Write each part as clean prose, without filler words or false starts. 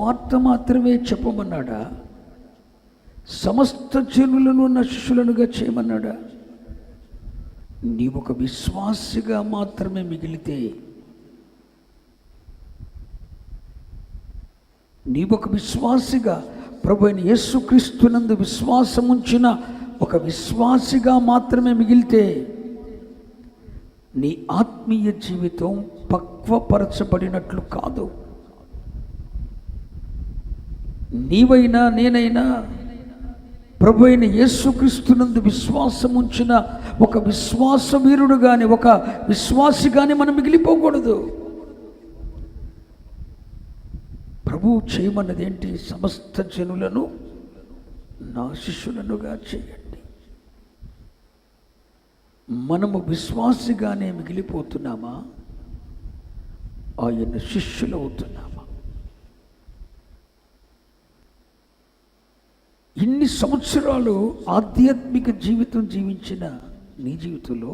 సువార్త మాత్రమే చెప్పమన్నాడా? సమస్త జనులను నా శిష్యులనుగా చేయమన్నాడా? నీవొక విశ్వాసిగా మాత్రమే మిగిలితే, నీవొక విశ్వాసిగా ప్రభు అయిన యేసుక్రీస్తునందు విశ్వాసం ఉంచిన ఒక విశ్వాసిగా మాత్రమే మిగిలితే నీ ఆత్మీయ జీవితం పక్వపరచబడినట్లు కాదు. నీవైనా నేనైనా ప్రభు అయిన యేసుక్రీస్తునందు విశ్వాసం ఉంచిన ఒక విశ్వాస వీరుడు కానీ ఒక విశ్వాసి కానీ మనం మిగిలిపోకూడదు. ప్రభువు చేయమన్నది ఏంటి? సమస్త జనులను నా శిష్యులనుగా చేయండి. మనము విశ్వాసిగానే మిగిలిపోతున్నామా? ఆయన శిష్యులు అవుతున్నామా? ఇన్ని సంవత్సరాలు ఆధ్యాత్మిక జీవితం జీవించిన నీ జీవితంలో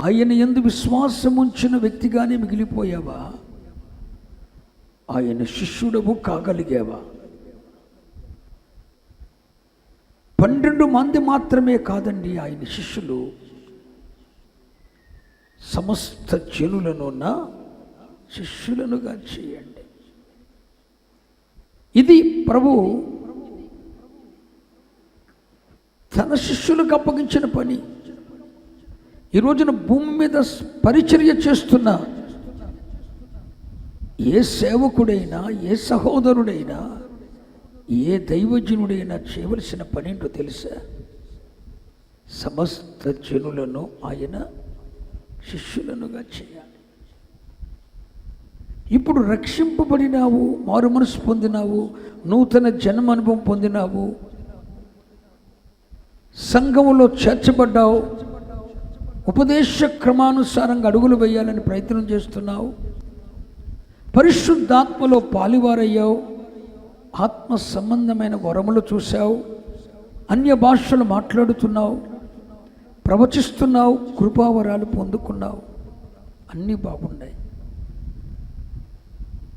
ఆయన యందు విశ్వాసం ఉంచిన వ్యక్తిగానే మిగిలిపోయావా? ఆయన శిష్యుడవు కాగలిగావా? 12 మంది మాత్రమే కాదండి ఆయన శిష్యులు, సమస్త జనులను నా శిష్యులనుగా చేయండి. ఇది ప్రభు తన శిష్యులకు అప్పగించిన పని. ఈ రోజున భూమి మీద పరిచర్య చేస్తున్న ఏ సేవకుడైనా, ఏ సహోదరుడైనా, ఏ దైవజనుడైనా చేయవలసిన పని ఏంటో తెలుసా? సమస్త జనులను ఆయన శిష్యులనుగా చేయాలి. ఇప్పుడు రక్షింపబడినావు, మారు మనసు పొందినావు, నూతన జన్మ అనుభవం పొందినావు, సంఘములో చేర్చబడ్డావు, ఉపదేశ క్రమానుసారంగా అడుగులు వేయాలని ప్రయత్నం చేస్తున్నావు, పరిశుద్ధాత్మలో పాలివారయ్యావు, ఆత్మ సంబంధమైన వరములు చూశావు, అన్య భాషలు మాట్లాడుతున్నావు, ప్రవచిస్తున్నావు, కృపావరాలు పొందుకున్నావు, అన్నీ బాగున్నాయి.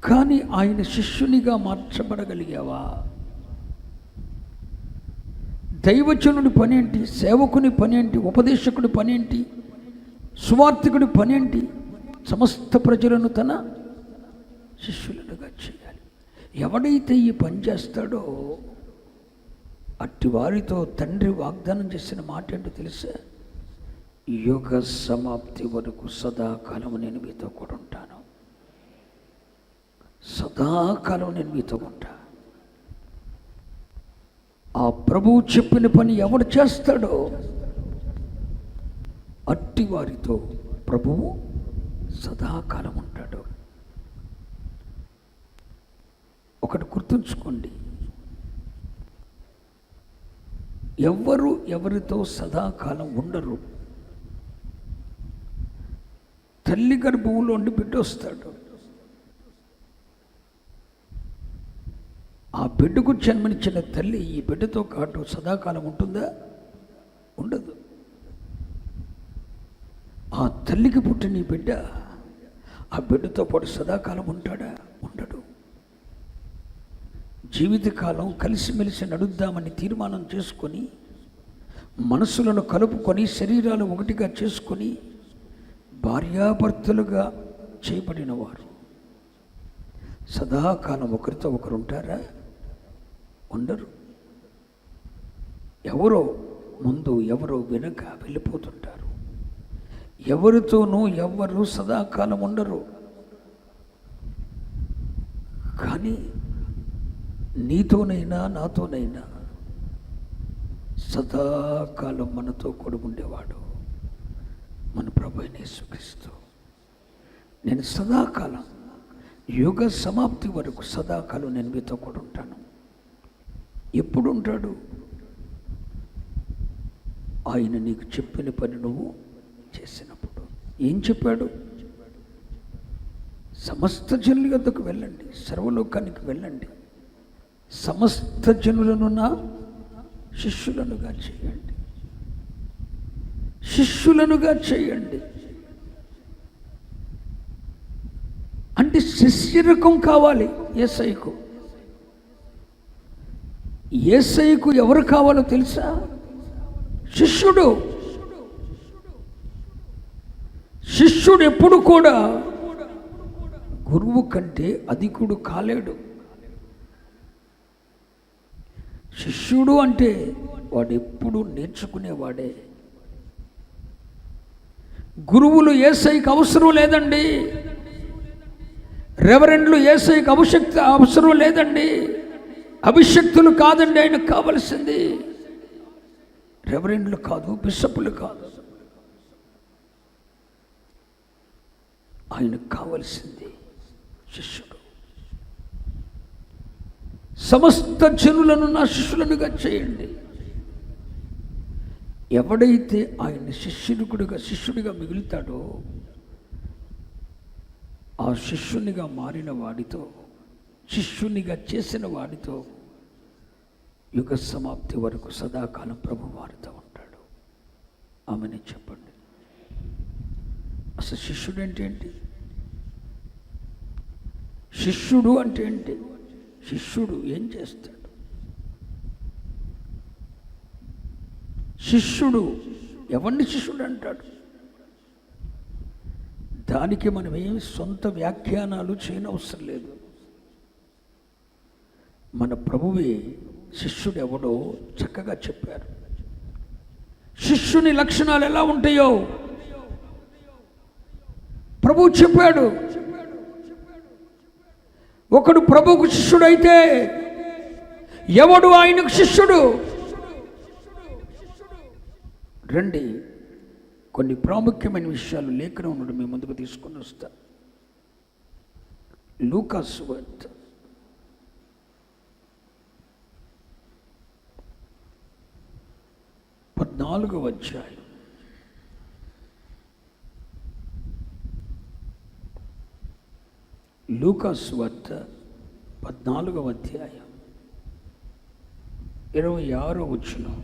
కానీ ఆయన శిష్యునిగా మార్చబడగలిగావా? దైవజనుడి పని ఏంటి? సేవకుని పని ఏంటి? ఉపదేశకుడి పని ఏంటి? సువార్థికుడి పని ఏంటి? సమస్త ప్రజలను తన శిష్యులనుగా చేయాలి. ఎవడైతే ఈ పని చేస్తాడో అట్టి వారితో తండ్రి వాగ్దానం చేసిన మాట ఏంటో తెలుసా? యుగ సమాప్తి వరకు సదాకాలం నేను మీతో కూడా ఉంటాను, సదాకాలం నేను మీతో ఉంటా. ఆ ప్రభువు చెప్పిన పని ఎవడు చేస్తాడో అట్టి వారితో ప్రభువు సదాకాలం ఉంటాడు. ఒకటి గుర్తుంచుకోండి, ఎవ్వరు ఎవరితో సదాకాలం ఉండరు. తల్లి గర్భంలో ఉండి బిడ్డ వస్తాడు, ఆ బిడ్డకు జన్మనిచ్చిన తల్లి ఈ బిడ్డతో కాటు సదాకాలం ఉంటుందా? ఉండదు. ఆ తల్లికి పుట్టిన ఈ బిడ్డ ఆ బిడ్డతో పాటు సదాకాలం ఉంటాడా? ఉండడు. జీవితకాలం కలిసిమెలిసి నడుద్దామని తీర్మానం చేసుకొని, మనసులను కలుపుకొని, శరీరాలు ఒకటిగా చేసుకొని భార్యాభర్తలుగా చేయబడిన వారు సదాకాలం ఒకరితో ఒకరు ఉంటారా? ఉండరు. ఎవరో ముందు, ఎవరో వెనుక వెళ్ళిపోతుంటారు. ఎవరితోనూ ఎవరు సదాకాలం ఉండరు. కానీ నీతోనైనా నాతోనైనా సదాకాలం మనతో కూడా ఉండేవాడు మన ప్రభువైన యేసుక్రీస్తు. నేను సదాకాలం, యుగ సమాప్తి వరకు సదాకాలం నేను మీతో కూడా ఉంటాను. ఎప్పుడు ఉంటాడు? ఆయన నీకు చెప్పిన పని నువ్వు చేసినప్పుడు. ఏం చెప్పాడు? సమస్త జనుల యొద్దకు వెళ్ళండి, సర్వలోకానికి వెళ్ళండి, సమస్త జనులను నా శిష్యులనుగా చేయండి, శిష్యులనుగా చేయండి. అంటే శిష్యరకం కావాలి యేసయ్యకు. యేసయ్యకు ఎవరు కావాలో తెలుసా? శిష్యుడు. శిష్యుడు ఎప్పుడు కూడా గురువు కంటే అధికుడు కాలేడు. శిష్యుడు అంటే వాడు ఎప్పుడు నేర్చుకునేవాడే. గురువులు యేసయ్యకు అవసరం లేదండి. రెవరెండ్లు యేసయ్యకు అవసరం లేదండి. అభిషక్తులు కాదండి ఆయనకు కావలసింది. రెవరెండ్లు కాదు, బిషపులు కాదు, ఆయనకు కావలసింది శిష్యుడు. సమస్త జనులను నా శిష్యులనుగా చేయండి. ఎవడైతే ఆయన శిష్యుడిగా మిగులుతాడో ఆ శిష్యునిగా మారిన వాడితో, శిష్యునిగా చేసిన వాడితో యుగ సమాప్తి వరకు సదాకాలం ప్రభు వారితో ఉంటాడు. ఆమెని చెప్పండి. అసలు శిష్యుడు అంటే ఏంటి? శిష్యుడు అంటే ఏంటి? శిష్యుడు ఏం చేస్తాడు? శిష్యుడు ఎవరిని శిష్యుడు అంటాడు? దానికి మనం ఏమి సొంత వ్యాఖ్యానాలు చేయనవసరం లేదు. మన ప్రభువే శిష్యుడు ఎవడో చక్కగా చెప్పారు. శిష్యుని లక్షణాలు ఎలా ఉంటాయో ప్రభు చెప్పాడు. ఒకడు ప్రభువుకు శిష్యుడైతే ఎవడు ఆయనకు శిష్యుడు? రండి, కొన్ని ప్రాముఖ్యమైన విషయాలు లేఖనం నుండి మీ ముందుకు తీసుకొని వస్తా. లూకా సువార్త 14వ అధ్యాయం. లూకా సువార్త 14వ అధ్యాయం 26వ వచనం.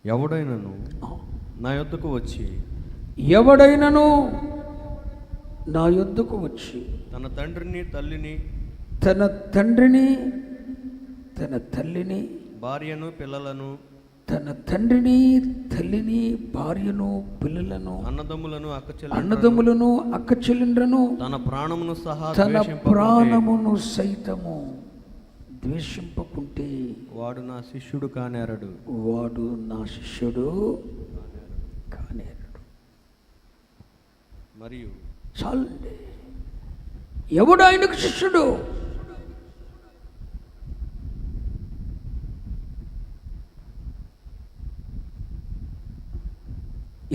ఎవడైనను నా యొద్దకు వచ్చి తన తండ్రిని తల్లిని భార్యను పిల్లలను అన్నదమ్ములను అక్క చెల్లెండ్రను తన ప్రాణమును సైతము ద్వేషింపకుంటే వాడు నా శిష్యుడు కానేరడు. మరియు చాలండి. ఎవడు ఆయనకు శిష్యుడు?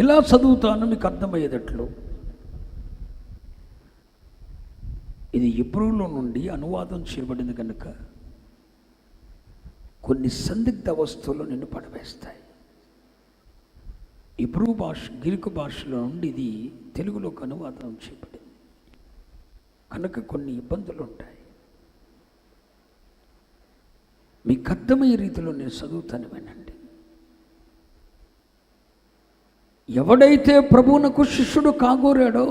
ఇలా చదువుతాను మీకు అర్థమయ్యేటట్లు. ఇది హెబ్రీలో నుండి అనువాదం చేయబడింది కనుక కొన్ని సందిగ్ధ వస్తువులు నిన్ను పడవేస్తాయి. హెబ్రీ భాష, గ్రీకు భాషలో నుండి ఇది తెలుగులోకి అనువాదం చేయబడింది కనుక కొన్ని ఇబ్బందులు ఉంటాయి. మీకు అర్థమయ్యే రీతిలో నేను చదువుతాను, వినండి. ఎవడైతే ప్రభువునకు శిష్యుడు కాగోరాడో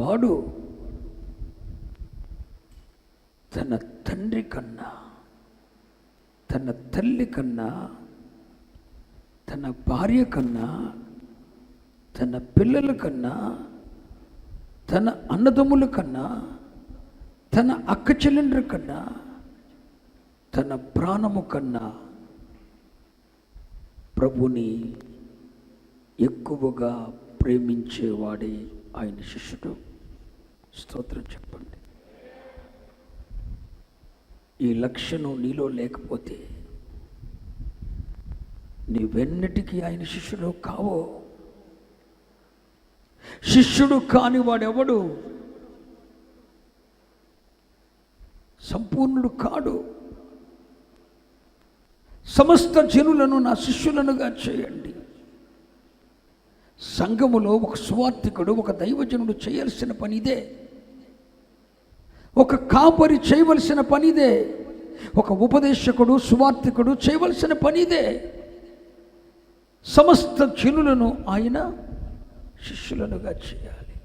వాడు తన తండ్రి కన్నా, తన తల్లి కన్నా, తన భార్య కన్నా, తన పిల్లల కన్నా, తన అన్నదమ్ముల కన్నా, తన అక్క చెల్లెండ్ర కన్నా, తన ప్రాణము కన్నా ప్రభుని ఎక్కువగా ప్రేమించేవాడే ఆయన శిష్యుడు. స్తోత్రం చెప్పండి. ఈ లక్షణం నీలో లేకపోతే నీవెన్నటికీ ఆయన శిష్యుడు కావో. శిష్యుడు కాని వాడెవడు సంపూర్ణుడు కాడు. సమస్త జనులను నా శిష్యులనుగా చేయండి. సంఘములో ఒక సువార్థికుడు, ఒక దైవజనుడు చేయాల్సిన పని ఇదే. ఒక కాపరి చేయవలసిన పని ఇదే. ఒక ఉపదేశకుడు, సువార్థికుడు చేయవలసిన పని ఇదే. సమస్త జనులను ఆయన శిష్యులనుగా చేయాలి.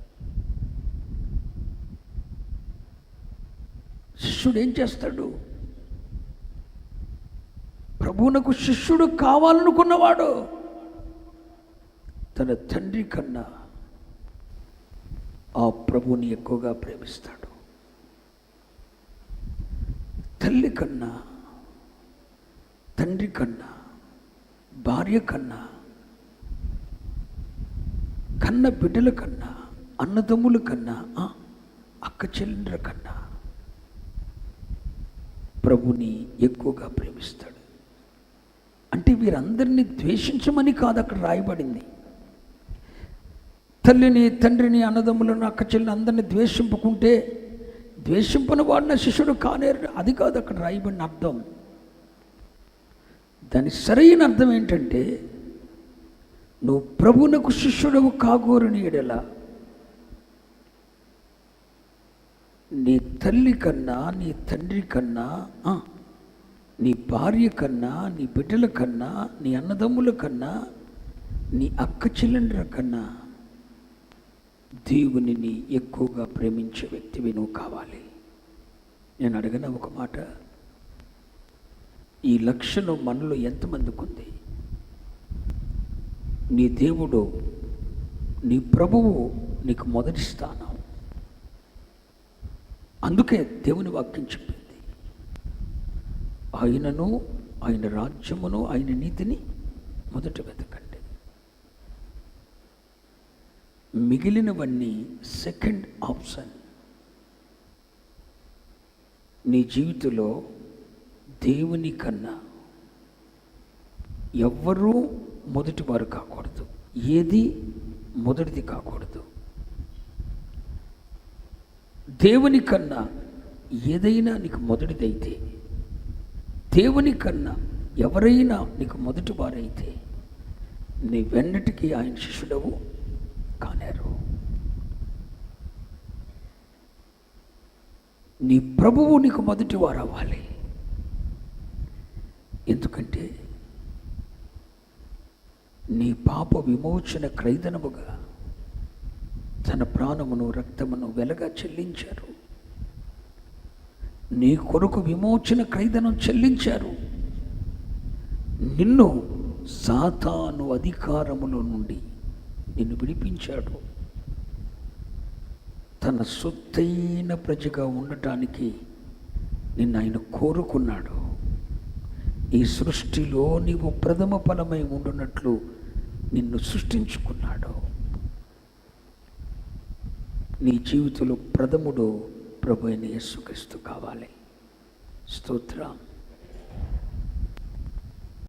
శిష్యుడు ఏం చేస్తాడు? ప్రభువునకు శిష్యుడు కావాలనుకున్నవాడు తన తండ్రి కన్నా ఆ ప్రభువుని ఎక్కువగా ప్రేమిస్తాడు. తల్లి కన్నా, తండ్రి కన్నా, భార్య కన్నా, కన్న బిడ్డల కన్నా, అన్నదమ్ముల కన్నా, అక్క చెల్లెండ్ర కన్నా ప్రభుని ఎక్కువగా ప్రేమిస్తాడు. అంటే వీరందరినీ ద్వేషించమని కాదు అక్కడ రాయబడింది. తల్లిని, తండ్రిని, అన్నదమ్ములను, అక్క చెల్లిని అందరినీ ద్వేషింపుకుంటే ద్వేషింపని వాడిన శిష్యుడు కానేరు, అది కాదు అక్కడ రాయబడిన అర్థం. దాని సరైన అర్థం ఏంటంటే, నువ్వు ప్రభువునకు శిష్యుడవు కాగోరని ఎడల నీ తల్లి కన్నా, నీ తండ్రి కన్నా, నీ భార్య కన్నా, నీ బిడ్డల కన్నా, నీ అన్నదమ్ముల కన్నా, నీ అక్క చెల్లెండ్ర కన్నా దేవునిని ఎక్కువగా ప్రేమించే వ్యక్తివి నువ్వు కావాలి. నేను అడగన ఒక మాట, ఈ లక్షణం మనలో ఎంతమందికి ఉంది? నీ దేవుడు, నీ ప్రభువు నీకు మొదటి స్థానం. అందుకే దేవుని వాక్యం చెప్పింది, ఆయనను, ఆయన రాజ్యమును, ఆయన నీతిని మొదట వెతకండి, మిగిలినవన్నీ సెకండ్ ఆప్షన్. నీ జీవితంలో దేవుని కన్నా ఎవ్వరూ మొదటి వారు కాకూడదు, ఏది మొదటిది కాకూడదు. దేవుని కన్నా ఏదైనా నీకు మొదటిదైతే, దేవుని కన్నా ఎవరైనా నీకు మొదటి వారైతే నీ వెన్నటికి ఆయన శిష్యుడవు కానేరు. నీ ప్రభువు నీకు మొదటి వారు అవ్వాలి. ఎందుకంటే నీ పాప విమోచన క్రైదనముగా తన ప్రాణమును, రక్తమును వెలగా చెల్లించారు. నీ కొరకు విమోచన క్రైదనం చెల్లించారు. నిన్ను సాతాను అధికారములో నుండి నిన్ను విడిపించాడు. తన సొత్తైన ప్రజగా ఉండటానికి నిన్ను ఆయన కోరుకున్నాడు. ఈ సృష్టిలో నీవు ప్రథమ ఫలమై ఉండునట్లు నిన్ను సృష్టించుకున్నాడు. నీ జీవితంలో ప్రథముడు ప్రభు అయిన యేసుక్రీస్తు కావాలి. స్తోత్రం.